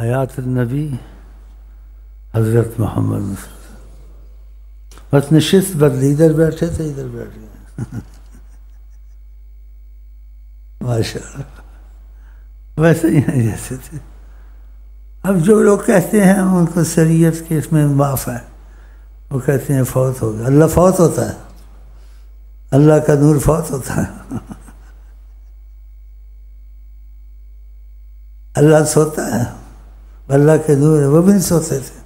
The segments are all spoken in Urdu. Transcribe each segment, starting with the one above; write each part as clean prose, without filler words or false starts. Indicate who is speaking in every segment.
Speaker 1: حیات النبی حضرت محمد مصطفیٰ. بس نشست بدلی، ادھر بیٹھے تھے ادھر بیٹھ گئے. ماشاء اللہ ویسے ہی ہیں جیسے تھے. اب جو لوگ کہتے ہیں ان کو شریعت کے اس میں معاف ہے، وہ کہتے ہیں فوت ہو گیا. اللہ فوت ہوتا ہے؟ اللہ کا نور فوت ہوتا ہے؟ اللہ سوتا ہے؟ اللہ کے نور ہے. وہ بھی نہیں سوتے تھے،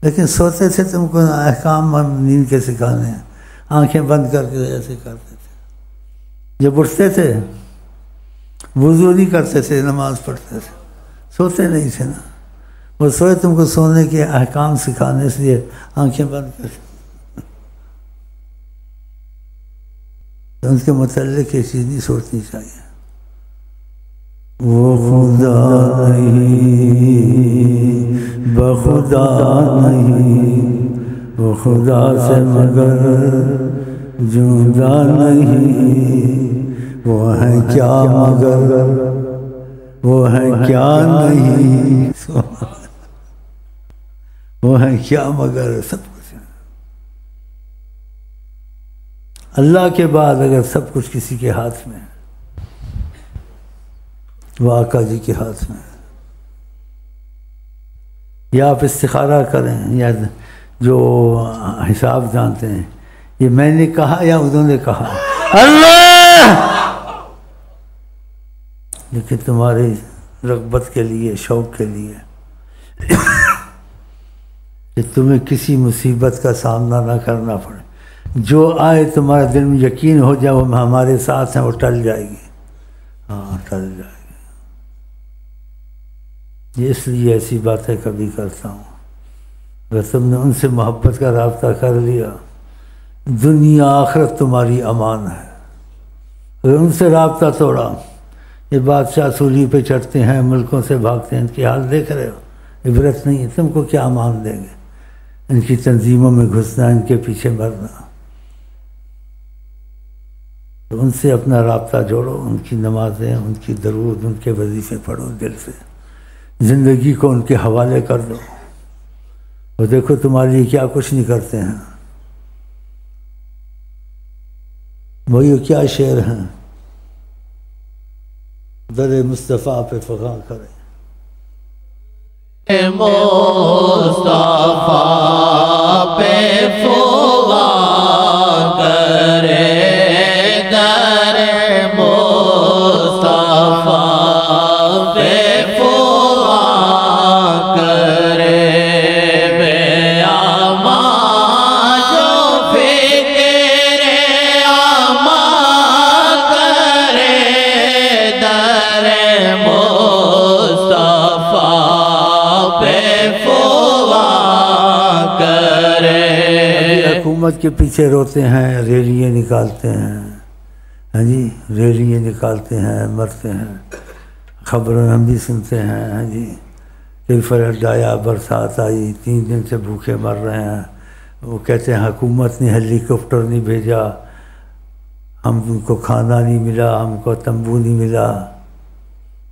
Speaker 1: لیکن سوتے تھے تم کو احکام نیند کے سکھانے ہیں. آنکھیں بند کر کے ایسے کرتے تھے. جب اٹھتے تھے وضو نہیں کرتے تھے، نماز پڑھتے تھے، سوتے نہیں تھے نا. وہ سوئے تم کو سونے کے احکام سکھانے، اس لیے آنکھیں بند کر. ان کے متعلق یہ چیز نہیں سوچنی چاہیے. وہ خدا نہیں بخدا نہیں، وہ خدا سے مگر جدا نہیں. وہ ہے کیا مگر وہ ہے کیا نہیں، وہ ہے کیا مگر سب کچھ. اللہ کے بعد اگر سب کچھ کسی کے ہاتھ میں ہے، وہ آقا جی کے ہاتھ میں ہے. یا آپ استخارہ کریں یا جو حساب جانتے ہیں، یہ میں نے کہا یا انہوں نے کہا، اللہ لیکن تمہاری رغبت کے لیے، شوق کے لیے کہ تمہیں کسی مصیبت کا سامنا نہ کرنا پڑے. جو آئے تمہارے دل میں یقین ہو جائے وہ ہمارے ساتھ ہیں، وہ ٹل جائے گی. ہاں ٹل جائے گی. یہ اس لیے ایسی باتیں کبھی کرتا ہوں. اگر تم نے ان سے محبت کا رابطہ کر لیا، دنیا آخرت تمہاری امان ہے. اگر ان سے رابطہ توڑا، یہ بادشاہ سولی پہ چڑھتے ہیں، ملکوں سے بھاگتے ہیں، ان کی حال دیکھ رہے ہو. عبرت نہیں ہے. تم کو کیا امان دیں گے؟ ان کی تنظیموں میں گھسنا، ان کے پیچھے مرنا. تو ان سے اپنا رابطہ جوڑو، ان کی نمازیں، ان کی درود، ان کے وظیفے پڑھو دل سے. زندگی کو ان کے حوالے کر دو. وہ دیکھو تمہارے لیے کیا کچھ نہیں کرتے ہیں. وہی کیا شعر ہیں، در مصطفیٰ پہ فغاں کرے.
Speaker 2: مصطفیٰ پہ فغاں کرے، در مصطفیٰ پہ فغاں کرے. بے امان جو فکر امان کرے، در مصطفیٰ پہ فغاں کرے.
Speaker 1: حکومت کے پیچھے روتے ہیں، ریلیاں نکالتے ہیں. ہاں جی ریلیاں نکالتے ہیں، مرتے ہیں. خبریں ہم بھی سنتے ہیں. ہاں جی پھر فلڈ آیا، برسات آئی، 3 دن سے بھوکے مر رہے ہیں. وہ کہتے ہیں حکومت نے ہیلی کاپٹر نہیں بھیجا، ہم کو کھانا نہیں ملا، ہم کو تمبو نہیں ملا.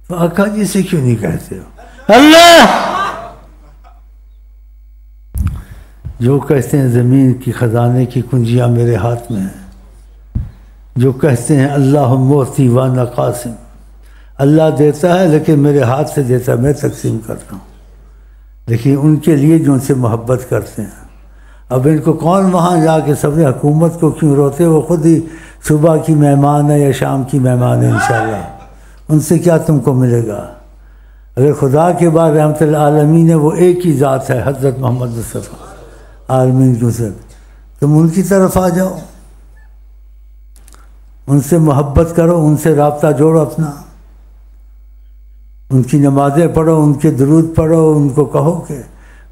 Speaker 1: تو آقا جی سے کیوں نہیں کہتے ہو؟ اللہ جو کہتے ہیں زمین کی خزانے کی کنجیاں میرے ہاتھ میں ہیں، جو کہتے ہیں اللہ موتی وانا قاسم، اللہ دیتا ہے لیکن میرے ہاتھ سے دیتا ہے، میں تقسیم کرتا ہوں. لیکن ان کے لیے جو ان سے محبت کرتے ہیں. اب ان کو کون وہاں جا کے سب حکومت کو کیوں روتے؟ وہ خود ہی صبح کی مہمان ہے یا شام کی مہمان ہے. انشاءاللہ ان سے کیا تم کو ملے گا؟ اگر خدا کے بعد رحمت العالمین ہے وہ ایک ہی ذات ہے، حضرت محمد مصطفیٰ عالمین کی وسعت. تم ان کی طرف آ جاؤ، ان سے محبت کرو، ان سے رابطہ جوڑو اپنا. ان کی نمازیں پڑھو، ان کے درود پڑھو. ان کو کہو کہ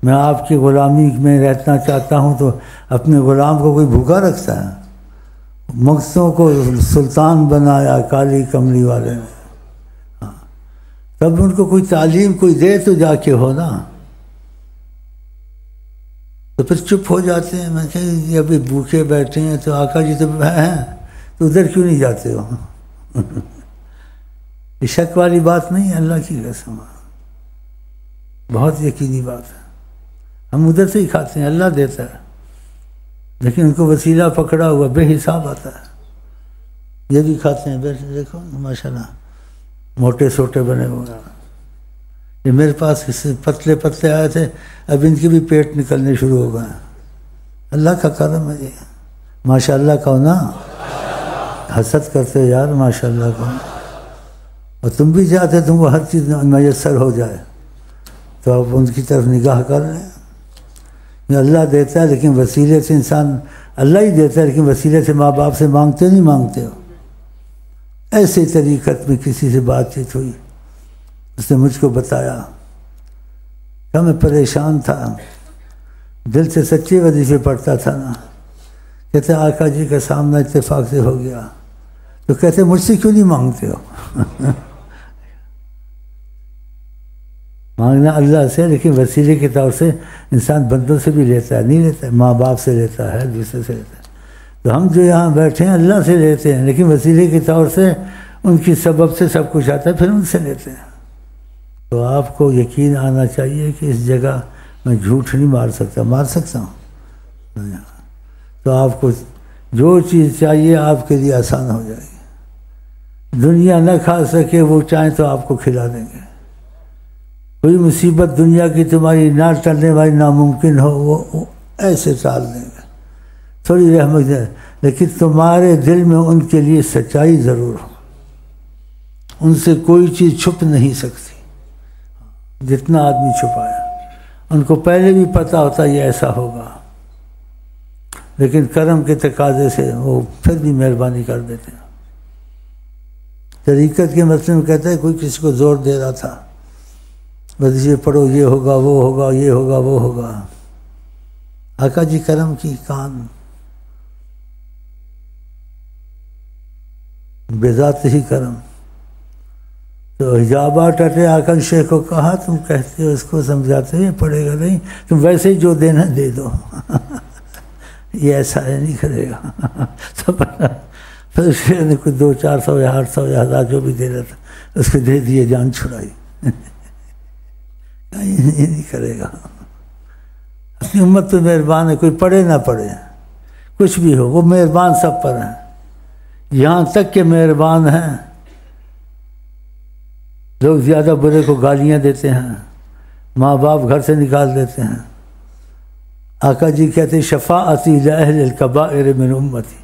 Speaker 1: میں آپ کی غلامی میں رہنا چاہتا ہوں. تو اپنے غلام کو کوئی بھوکا رکھتا ہے؟ مغزوں کو سلطان بنایا کالی کملی والے نے. ہاں تب ان کو کوئی تعلیم کوئی دے تو جا کے ہو نا. تو پھر چپ ہو جاتے ہیں. میں کہیں یہ ابھی بھوکے بیٹھے ہیں تو آقا جی تو ہیں، تو ادھر کیوں نہیں جاتے ہو؟ یہ شک والی بات نہیں ہے، اللہ کی قسم. بہت یقینی بات ہے. ہم ادھر سے ہی کھاتے ہیں، اللہ دیتا ہے، لیکن ان کو وسیلہ پکڑا ہوا بے حساب آتا ہے. یہ بھی کھاتے ہیں، دیکھو ماشاء اللہ موٹے سوٹے بنے ہوئے ہیں. یہ میرے پاس پتلے پتلے آئے تھے، اب ان کے بھی پیٹ نکلنے شروع ہو گئے ہیں. اللہ کا کرم ہے یہ. ماشاء اللہ کہو نا، حسد کرتے ہو یار، ماشاء اللہ کہو. اور تم بھی چاہتے تم کو ہر چیز میسر ہو جائے، تو آپ ان کی طرف نگاہ کر لیں. یہ اللہ دیتا ہے لیکن وسیلے سے انسان، اللہ ہی دیتا ہے لیکن وسیلے سے ماں باپ سے مانگتے نہیں مانگتے ہو. ایسے طریقت میں کسی سے بات چیت ہوئی، اس نے مجھ کو بتایا کہ میں پریشان تھا، دل سے سچے وظیفے پڑھتا تھا نا. کہتے آقا جی کا سامنا اتفاق سے ہو گیا، تو کہتے مجھ سے کیوں نہیں مانگتے ہو؟ مانگنا اللہ سے، لیکن وسیلے کے طور سے انسان بندوں سے بھی لیتا ہے، نہیں لیتا ہے، ماں باپ سے لیتا ہے، دوسرے سے لیتا ہے. تو ہم جو یہاں بیٹھے ہیں اللہ سے لیتے ہیں، لیکن وسیلے کے طور سے ان کی سبب سے سب کچھ آتا ہے، پھر ان سے لیتے ہیں. تو آپ کو یقین آنا چاہیے کہ اس جگہ میں جھوٹ نہیں مار سکتا. مار سکتا ہوں؟ تو آپ کو جو چیز چاہیے آپ کے لیے آسان ہو جائے گی. دنیا نہ کھا سکے وہ چاہیں تو آپ کو کھلا دیں گے. کوئی مصیبت دنیا کی تمہاری نہ ٹلنے والی ناممکن ہو، وہ ایسے ٹال دیں گے، تھوڑی رحمت ہے. لیکن تمہارے دل میں ان کے لیے سچائی ضرور ہو. ان سے کوئی چیز چھپ نہیں سکتی جتنا آدمی چھپایا. ان کو پہلے بھی پتہ ہوتا یہ ایسا ہوگا، لیکن کرم کے تقاضے سے وہ پھر بھی مہربانی کر دیتے ہیں. طریقت کے مسئلے میں کہتا ہے کوئی کسی کو زور دے رہا تھا، وظیفے پڑھو، یہ ہوگا وہ ہوگا، یہ ہوگا وہ ہوگا. آقا جی کرم کی کان بذات ہی کرم. تو حجابات ہٹے. آقا شیخ کو کہا تم کہتے ہو اس کو سمجھاتے ہو یہ پڑھے گا نہیں، تم ویسے ہی جو دینا دے دو. یہ ایسا نہیں کرے گا. تو پھر شیخ نے کچھ 200-400 یا 800 یا 1000 جو بھی دے رہا تھا اس کو دے دیے، جان چھڑائی. یہ نہیں کرے گا. اپنی امت تو مہربان ہے، کوئی پڑھے نہ پڑھے کچھ بھی ہو، وہ مہربان سب پر ہیں. یہاں تک کہ مہربان ہیں لوگ زیادہ برے کو گالیاں دیتے ہیں، ماں باپ گھر سے نکال دیتے ہیں. آقا جی کہتے شفاعتی لأہل الکبائر من امتی،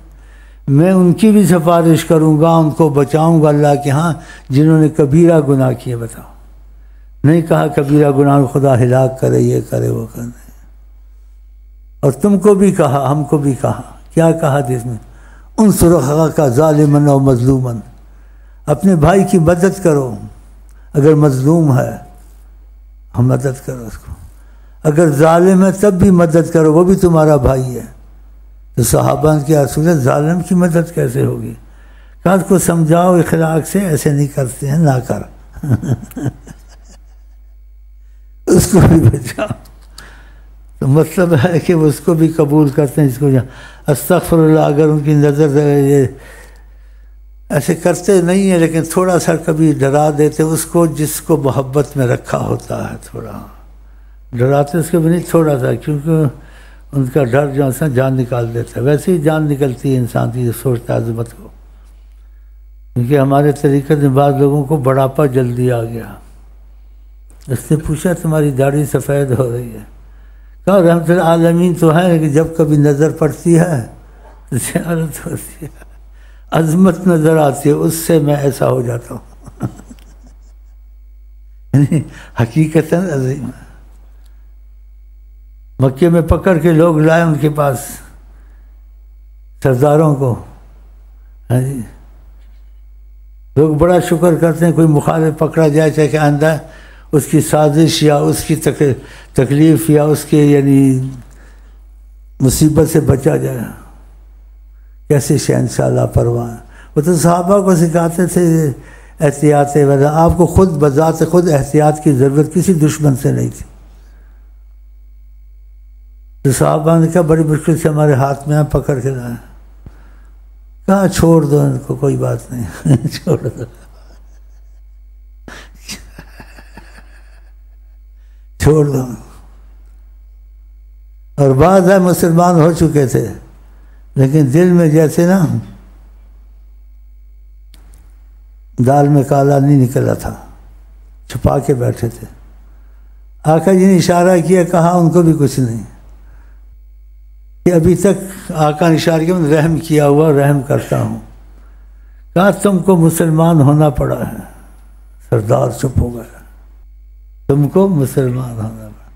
Speaker 1: میں ان کی بھی سفارش کروں گا، ان کو بچاؤں گا اللہ کے ہاں جنہوں نے کبیرہ گناہ کیے. بتاؤ، نہیں کہا کبیرہ گناہ خدا ہلاک کرے، یہ کرے وہ کرے. اور تم کو بھی کہا، ہم کو بھی کہا. کیا کہا حدیث میں؟ انصر اخاک ظالما و مظلوما، اپنے بھائی کی مدد کرو اگر مظلوم ہے، ہم مدد کرو اس کو. اگر ظالم ہے تب بھی مدد کرو، وہ بھی تمہارا بھائی ہے. تو صحابہ نے کیا رسول اللہ ظالم کی مدد کیسے ہوگی؟ کہا اس کو سمجھاؤ اخلاق سے، ایسے نہیں کرتے ہیں، نہ کر. اس کو بھی بچاؤ. تو مطلب ہے کہ وہ اس کو بھی قبول کرتے ہیں جس کو استغفر اللہ. اگر ان کی نظر یہ ایسے کرتے نہیں ہیں لیکن تھوڑا سا کبھی ڈرا دیتے اس کو جس کو محبت میں رکھا ہوتا ہے، تھوڑا ڈراتے اس کو بھی نہیں، تھوڑا سا، کیونکہ ان کا ڈر جو ہے جان نکال دیتا ہے. ویسے ہی جان نکلتی ہے انسان کی جو سوچتا ہے عظمت کو. کیونکہ ہمارے طریقے میں بعض لوگوں کو بڑھاپا جلدی آ گیا. اس سے پوچھا تمہاری داڑھی سفید ہو رہی ہے؟ کہا رحمت العالمین تو ہے لیکن جب کبھی نظر پڑتی ہے تو شرارت ہوتی ہے، عظمت نظر آتی ہے، اس سے میں ایسا ہو جاتا ہوں. یعنی حقیقتاً عظیم ہے. مکے میں پکڑ کے لوگ لائے ان کے پاس سرداروں کو. ہاں جی، لوگ بڑا شکر کرتے ہیں کوئی مخالف پکڑا جائے چاہے کہ آئندہ اس کی سازش یا اس کی تکلیف یا اس کے یعنی مصیبت سے بچا جائے. کیسے شہنشاہ لاپرواہ. وہ تو صحابہ کو سکھاتے تھے احتیاط وغیرہ. آپ کو خود بذات خود احتیاط کی ضرورت کسی دشمن سے نہیں تھی. تو صحابہ نے کہا بڑی مشکل سے ہمارے ہاتھ میں پکڑ کے لائے. کہا چھوڑ دو ان کو، کوئی بات نہیں. چھوڑ دو، چھوڑ دو. اور بعض ہے مسلمان ہو چکے تھے لیکن دل میں جیسے نا دال میں کالا نہیں نکلا تھا، چھپا کے بیٹھے تھے. آقا جی نے اشارہ کیا، کہا ان کو بھی کچھ نہیں، کہ ابھی تک آقا نے اشارہ کیا رحم کیا ہوا، رحم کرتا ہوں. کہا تم کو مسلمان ہونا پڑا ہے. سردار چپ ہو گیا. تم کو مسلمان ہونا پڑا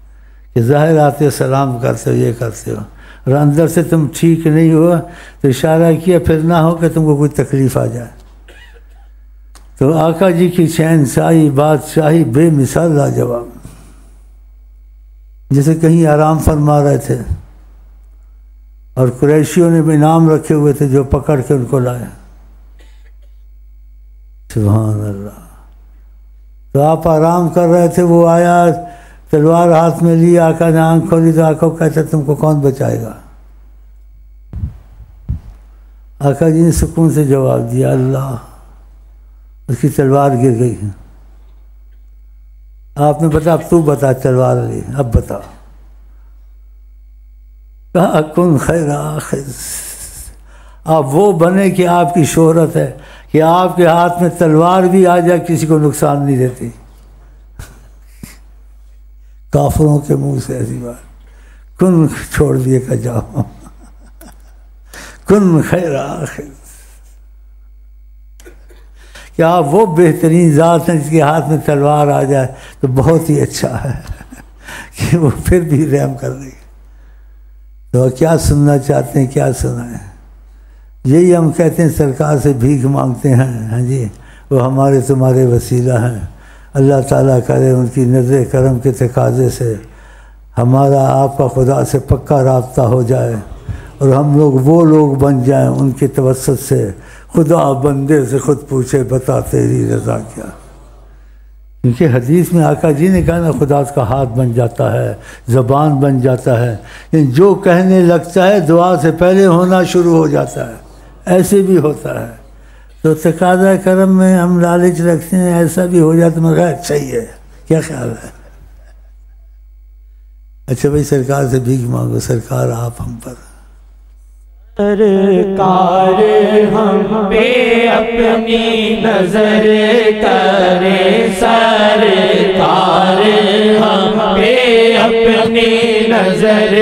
Speaker 1: کہ ظاہر آتے سلام کرتے ہو، یہ کرتے ہو، اور اندر سے تم ٹھیک نہیں ہوا. تو اشارہ کیا پھر نہ ہو کہ تم کو کوئی تکلیف آ جائے. تو آقا جی کی شہنشاہی، بادشاہی بے مثال لاجواب. جیسے کہیں آرام فرما رہے تھے اور قریشیوں نے بھی انعام رکھے ہوئے تھے جو پکڑ کے ان کو لائے. سبحان اللہ. تو آپ آرام کر رہے تھے، وہ آیا تلوار ہاتھ میں لی، آقا نے آنکھ کھولی تو آقا کو کہتے تم کو کون بچائے گا؟ آقا جی نے سکون سے جواب دیا اللہ. اس کی تلوار گر گئی. آپ نے بتا اب تو بتا تلوار لی، اب بتا. کہا کن خیر آخر، آپ وہ بنے کہ آپ کی شہرت ہے کہ آپ کے ہاتھ میں تلوار بھی آ جائے کسی کو نقصان نہیں دیتی. کافروں کے منہ سے ایسی بات. کن چھوڑ دیے کہ جاؤ. کن خیر آخر، کہ آپ وہ بہترین ذات ہیں جس کے ہاتھ میں تلوار آ جائے تو بہت ہی اچھا ہے کہ وہ پھر بھی رحم کر دے. تو کیا سننا چاہتے ہیں، کیا سنائیں؟ یہی ہم کہتے ہیں سرکار سے بھیک مانگتے ہیں. ہاں جی، وہ ہمارے تمہارے وسیلہ ہیں. اللہ تعالیٰ کرے ان کی نظر کرم کے تقاضے سے ہمارا آپ کا خدا سے پکا رابطہ ہو جائے اور ہم لوگ وہ لوگ بن جائیں ان کے توسط سے. خدا بندے سے خود پوچھے بتا تیری رضا کیا. کیونکہ حدیث میں آقا جی نے کہا نا خدا اس کا ہاتھ بن جاتا ہے، زبان بن جاتا ہے. جو کہنے لگتا ہے دعا سے پہلے ہونا شروع ہو جاتا ہے. ایسے بھی ہوتا ہے. تو تقاضا کرم میں ہم لالچ رکھتے ہیں، ایسا بھی ہو جاتا مگر اچھا ہی ہے. کیا خیال ہے؟ اچھا بھائی سرکار سے بھیک مانگو، سرکار آپ ہم پر.
Speaker 2: سرکار ہم پہ اپنی نظر کرے، سرکار ہم پہ اپنی نظر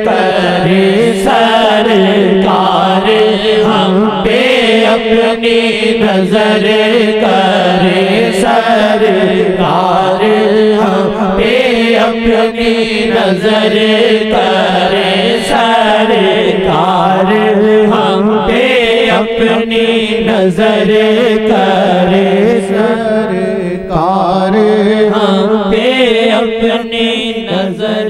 Speaker 2: کرے، سرکار ہم پہ اپنی نظر کرے، سرکار ہم پہ اپنی نظر کرے، سرکار ہم پہ اپنی نظر کرے، سرکار ہم پہ اپنی نظر